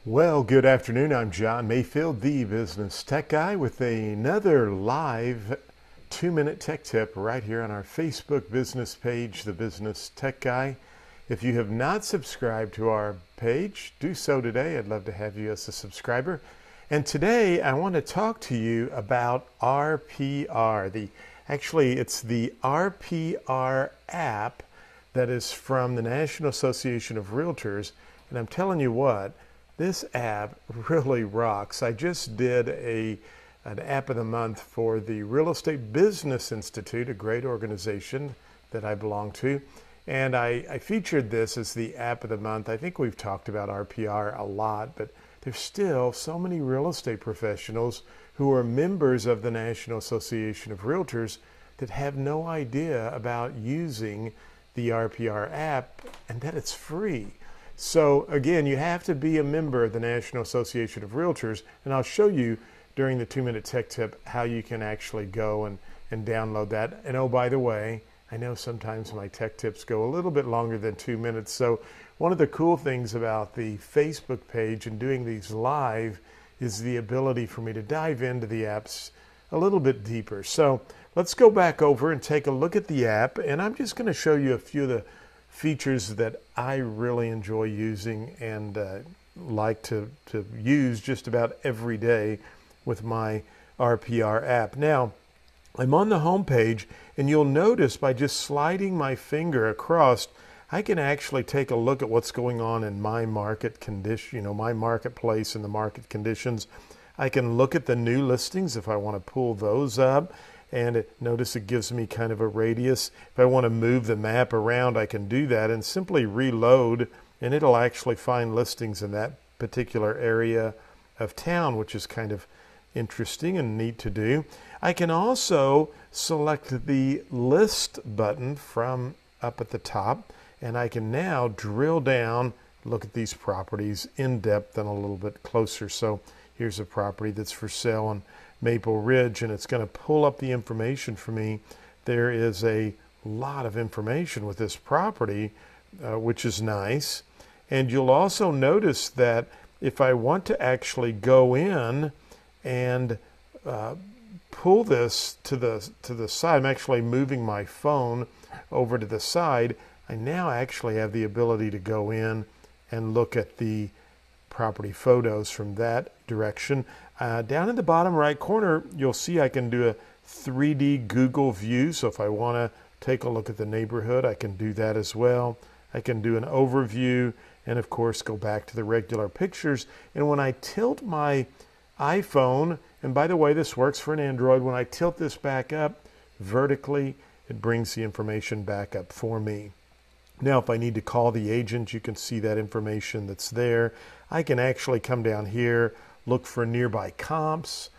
Well, good afternoon. I'm John Mayfield, the Business Tech Guy, with another live 2-minute tech tip right here on our Facebook business page, The Business Tech Guy. If you have not subscribed to our page, do so today. I'd love to have you as a subscriber. And today I want to talk to you about RPR. It's the RPR app that is from the National Association of Realtors. And I'm telling you what, this app really rocks. I just did an app of the month for the Real Estate Business Institute, a great organization that I belong to. And I featured this as the app of the month. I think we've talked about RPR a lot, but there's still so many real estate professionals who are members of the National Association of Realtors that have no idea about using the RPR app and that it's free. So again, you have to be a member of the National Association of Realtors, and I'll show you during the 2-minute tech tip how you can actually go and download that. And oh, by the way, I know sometimes my tech tips go a little bit longer than 2 minutes. So one of the cool things about the Facebook page and doing these live is the ability for me to dive into the apps a little bit deeper. So let's go back over and take a look at the app, and I'm just going to show you a few of the features that I really enjoy using and like to use just about every day with my RPR app. Now, I'm on the home page, and you'll notice by just sliding my finger across, I can actually take a look at what's going on in my market condition, my marketplace and the market conditions. I can look at the new listings if I want to pull those up. And notice it gives me kind of a radius. If I want to move the map around, I can do that and simply reload, and it'll actually find listings in that particular area of town, which is kind of interesting and neat to do. I can also select the list button from up at the top, and I can now drill down, look at these properties in depth and a little bit closer. So here's a property that's for sale on Maple Ridge, and it's going to pull up the information for me. There is a lot of information with this property, which is nice. And you'll also notice that if I want to actually go in and pull this to the side, I'm actually moving my phone over to the side. I now actually have the ability to go in and look at the property photos from that direction. Down in the bottom right corner, you'll see I can do a 3D Google view. So if I want to take a look at the neighborhood, I can do that as well. I can do an overview and, of course, go back to the regular pictures. And when I tilt my iPhone, and by the way, this works for an Android, when I tilt this back up vertically, it brings the information back up for me. Now, if I need to call the agent, you can see that information that's there. I can actually come down here, look for nearby comps,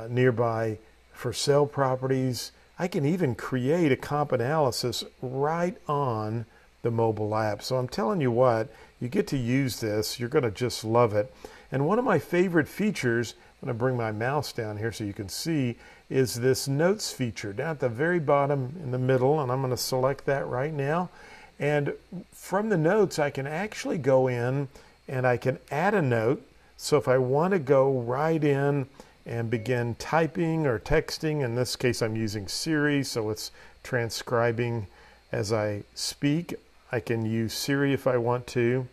nearby for sale properties. I can even create a comp analysis right on the mobile app. So I'm telling you what, you get to use this. You're going to just love it. And one of my favorite features, I'm going to bring my mouse down here so you can see, is this notes feature down at the very bottom in the middle. And I'm going to select that right now. And from the notes, I can actually go in and I can add a note. So if I want to go right in and begin typing or texting, in this case I'm using Siri, so it's transcribing as I speak. I can use Siri if I want to,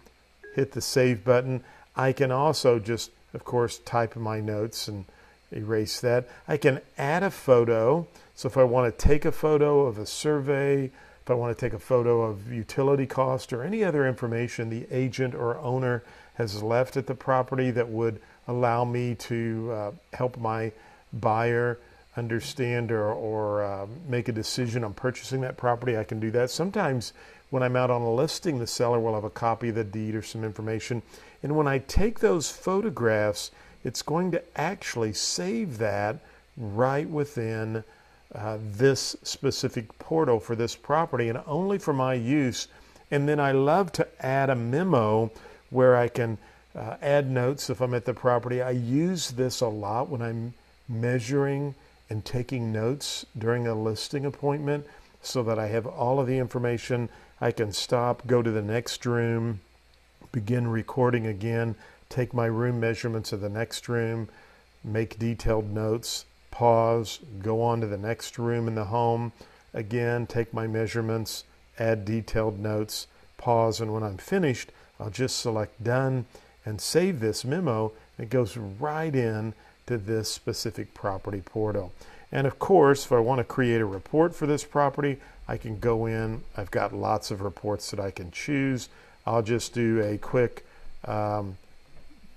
hit the save button. I can also just, of course, type in my notes and erase that. I can add a photo. So if I want to take a photo of a survey, if I want to take a photo of utility cost or any other information the agent or owner has left at the property that would allow me to help my buyer understand or make a decision on purchasing that property, I can do that. Sometimes when I'm out on a listing, the seller will have a copy of the deed or some information. And when I take those photographs, it's going to actually save that right within this specific portal for this property and only for my use. And then I love to add a memo where I can add notes if I'm at the property. I use this a lot when I'm measuring and taking notes during a listing appointment so that I have all of the information. I can stop, go to the next room, begin recording again, take my room measurements of the next room, make detailed notes, pause, go on to the next room in the home, again, take my measurements, add detailed notes, pause, and when I'm finished, I'll just select done and save this memo. It goes right in to this specific property portal. And of course, if I want to create a report for this property, I can go in. I've got lots of reports that I can choose. I'll just do a quick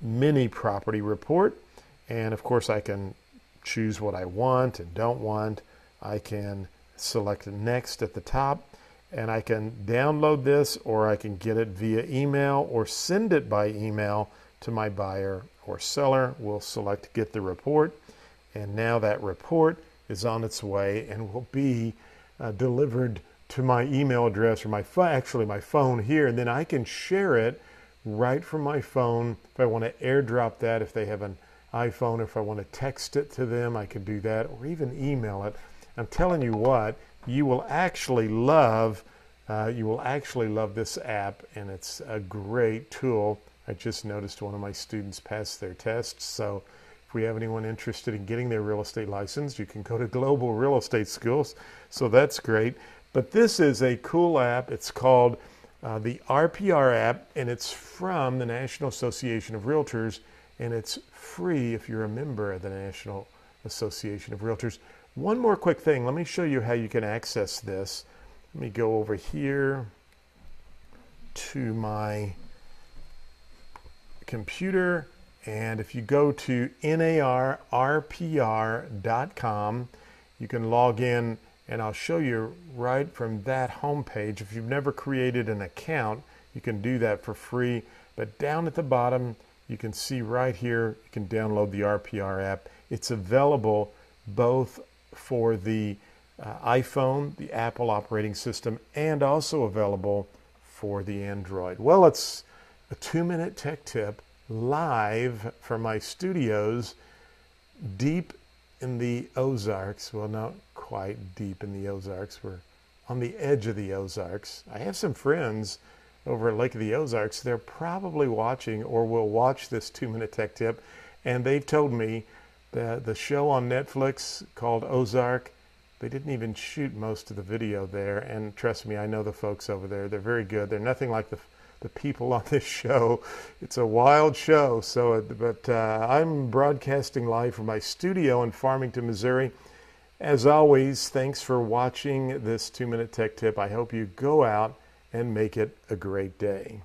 mini property report. And of course, I can choose what I want and don't want. I can select next at the top, and I can download this, or I can get it via email or send it by email to my buyer or seller. We'll select get the report, and now that report is on its way and will be delivered to my email address, or my phone here, and then I can share it right from my phone. If I want to airdrop that, if they have an iPhone, if I want to text it to them, I can do that, or even email it. I'm telling you what, you will actually love this app, and it's a great tool. I just noticed one of my students passed their tests, so if we have anyone interested in getting their real estate license, you can go to Global Real Estate Schools, so that's great. But this is a cool app. It's called the RPR app, and it's from the National Association of Realtors, and it's free if you're a member of the National Association of Realtors. One more quick thing. Let me show you how you can access this. Let me go over here to my computer, and if you go to narrpr.com, you can log in, and I'll show you right from that homepage. If you've never created an account, you can do that for free. But down at the bottom, you can see right here, you can download the RPR app. It's available both for the iPhone, the Apple operating system, and also available for the Android. Well, it's a 2-minute tech tip live from my studios deep in the Ozarks. Well, not quite deep in the Ozarks. We're on the edge of the Ozarks. I have some friends over at Lake of the Ozarks. They're probably watching or will watch this 2-minute tech tip, and they've told me that the show on Netflix called Ozark, they didn't even shoot most of the video there. And trust me, I know the folks over there. They're very good. They're nothing like the people on this show. It's a wild show. But I'm broadcasting live from my studio in Farmington, Missouri. As always, thanks for watching this 2-minute tech tip. I hope you go out and make it a great day.